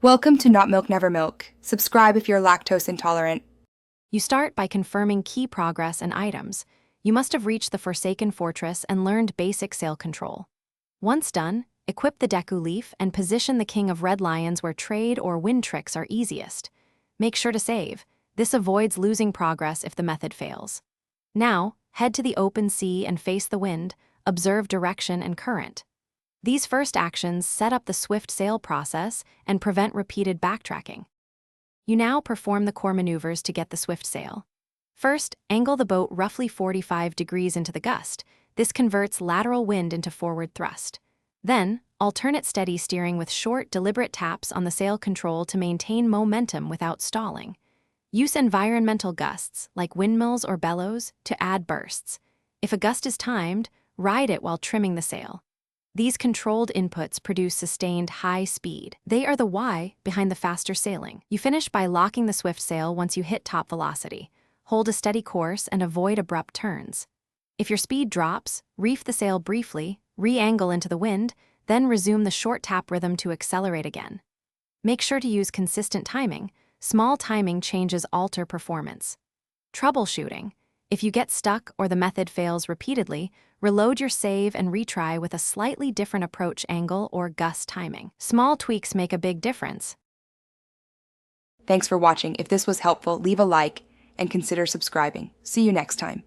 Welcome to Not Milk Never Milk. Subscribe if you're lactose intolerant. You start by confirming key progress and items. You must have reached the Forsaken Fortress and learned basic sail control. Once done, equip the Deku Leaf and position the King of Red Lions where trade or wind tricks are easiest. Make sure to save. This avoids losing progress if the method fails. Now, head to the open sea and face the wind. Observe direction and current. These first actions set up the swift sail process and prevent repeated backtracking. You now perform the core maneuvers to get the swift sail. First, angle the boat roughly 45 degrees into the gust. This converts lateral wind into forward thrust. Then, alternate steady steering with short, deliberate taps on the sail control to maintain momentum without stalling. Use environmental gusts, like windmills or bellows, to add bursts. If a gust is timed, ride it while trimming the sail. These controlled inputs produce sustained high speed. They are the why behind the faster sailing. You finish by locking the swift sail once you hit top velocity. Hold a steady course and avoid abrupt turns. If your speed drops, reef the sail briefly, re-angle into the wind, then resume the short tap rhythm to accelerate again. Make sure to use consistent timing. Small timing changes alter performance. Troubleshooting. If you get stuck or the method fails repeatedly, reload your save and retry with a slightly different approach angle or gust timing. Small tweaks make a big difference. Thanks for watching. If this was helpful, leave a like and consider subscribing. See you next time.